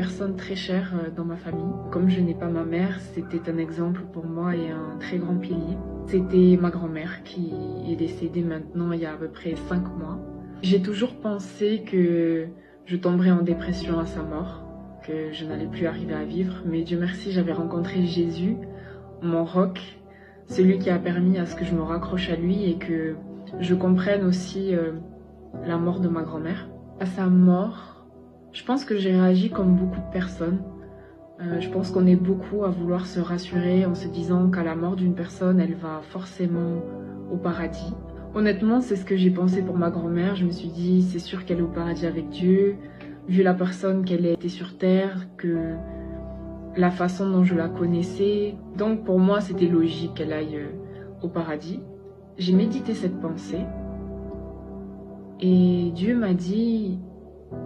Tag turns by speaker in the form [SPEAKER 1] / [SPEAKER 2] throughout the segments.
[SPEAKER 1] personne très chère dans ma famille. Comme je n'ai pas ma mère, c'était un exemple pour moi et un très grand pilier. C'était ma grand-mère qui est décédée maintenant il y a à peu près 5 mois. J'ai toujours pensé que je tomberais en dépression à sa mort, que je n'allais plus arriver à vivre. Mais Dieu merci, j'avais rencontré Jésus, mon roc, celui qui a permis à ce que je me raccroche à lui et que je comprenne aussi la mort de ma grand-mère. À sa mort, je pense que j'ai réagi comme beaucoup de personnes. Je pense qu'on est beaucoup à vouloir se rassurer en se disant qu'à la mort d'une personne, elle va forcément au paradis. Honnêtement, c'est ce que j'ai pensé pour ma grand-mère. Je me suis dit, c'est sûr qu'elle est au paradis avec Dieu, vu la personne qu'elle était sur terre, que la façon dont je la connaissais. Donc pour moi, c'était logique qu'elle aille au paradis. J'ai médité cette pensée et Dieu m'a dit,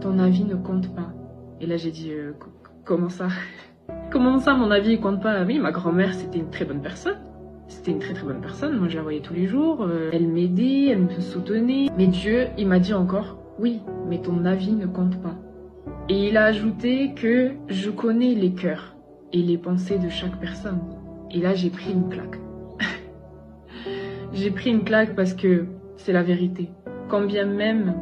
[SPEAKER 1] ton avis ne compte pas. Et là j'ai dit, comment ça? Comment ça mon avis ne compte pas? Oui, ma grand-mère c'était une très bonne personne. C'était une très très bonne personne, moi je la voyais tous les jours, elle m'aidait, elle me soutenait. Mais Dieu, il m'a dit encore, oui, mais ton avis ne compte pas. Et il a ajouté que je connais les cœurs et les pensées de chaque personne. Et là j'ai pris une claque. J'ai pris une claque parce que c'est la vérité. Quand bien même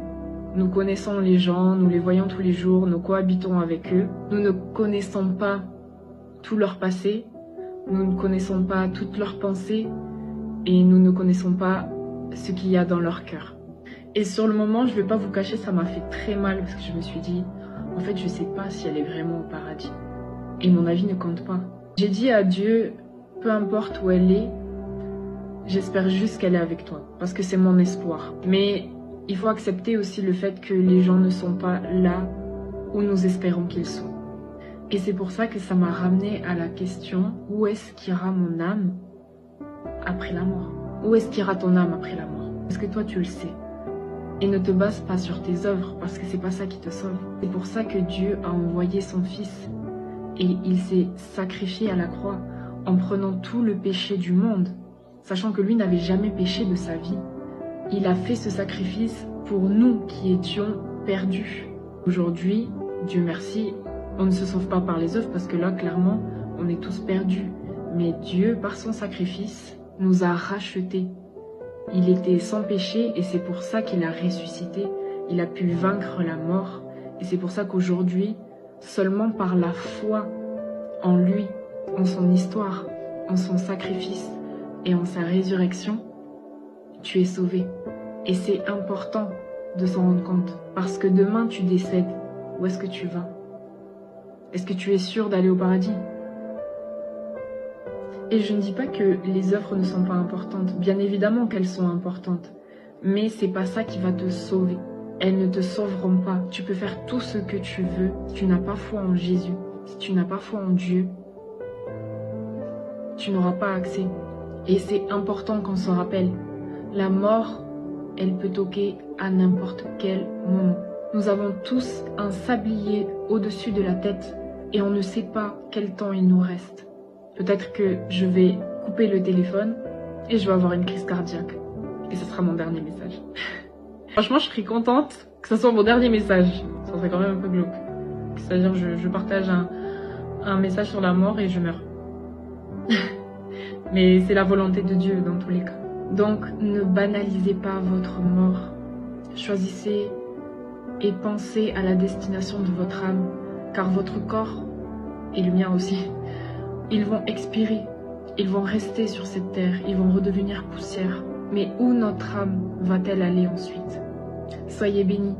[SPEAKER 1] nous connaissons les gens, nous les voyons tous les jours, nous cohabitons avec eux, nous ne connaissons pas tout leur passé, nous ne connaissons pas toutes leurs pensées et nous ne connaissons pas ce qu'il y a dans leur cœur. Et sur le moment, je ne vais pas vous cacher, ça m'a fait très mal parce que je me suis dit, en fait, je ne sais pas si elle est vraiment au paradis. Et mon avis ne compte pas. J'ai dit à Dieu, peu importe où elle est, j'espère juste qu'elle est avec toi, parce que c'est mon espoir. Mais il faut accepter aussi le fait que les gens ne sont pas là où nous espérons qu'ils sont. Et c'est pour ça que ça m'a ramené à la question, où est-ce qu'ira mon âme après la mort? Où est-ce qu'ira ton âme après la mort? Parce que toi tu le sais. Et ne te base pas sur tes œuvres, parce que c'est pas ça qui te sauve. C'est pour ça que Dieu a envoyé son Fils. Et il s'est sacrifié à la croix en prenant tout le péché du monde, sachant que lui n'avait jamais péché de sa vie. Il a fait ce sacrifice pour nous qui étions perdus. Aujourd'hui, Dieu merci, on ne se sauve pas par les œuvres parce que là, clairement, on est tous perdus. Mais Dieu, par son sacrifice, nous a rachetés. Il était sans péché et c'est pour ça qu'il a ressuscité. Il a pu vaincre la mort. Et c'est pour ça qu'aujourd'hui, seulement par la foi en lui, en son histoire, en son sacrifice et en sa résurrection, tu es sauvé. Et c'est important de s'en rendre compte. Parce que demain tu décèdes. Où est-ce que tu vas? Est-ce que tu es sûr d'aller au paradis? Et je ne dis pas que les œuvres ne sont pas importantes. Bien évidemment qu'elles sont importantes. Mais c'est pas ça qui va te sauver. Elles ne te sauveront pas. Tu peux faire tout ce que tu veux. Si tu n'as pas foi en Jésus, si tu n'as pas foi en Dieu, tu n'auras pas accès. Et c'est important qu'on se rappelle. La mort, elle peut toquer à n'importe quel moment. Nous avons tous un sablier au-dessus de la tête et on ne sait pas quel temps il nous reste. Peut-être que je vais couper le téléphone et je vais avoir une crise cardiaque. Et ce sera mon dernier message. Franchement, je serais contente que ce soit mon dernier message. Ça serait quand même un peu glauque. C'est-à-dire, je partage un message sur la mort et je meurs. Mais c'est la volonté de Dieu dans tous les cas. Donc, ne banalisez pas votre mort. Choisissez et pensez à la destination de votre âme, car votre corps, et le mien aussi, ils vont expirer, ils vont rester sur cette terre, ils vont redevenir poussière. Mais où notre âme va-t-elle aller ensuite? Soyez bénis.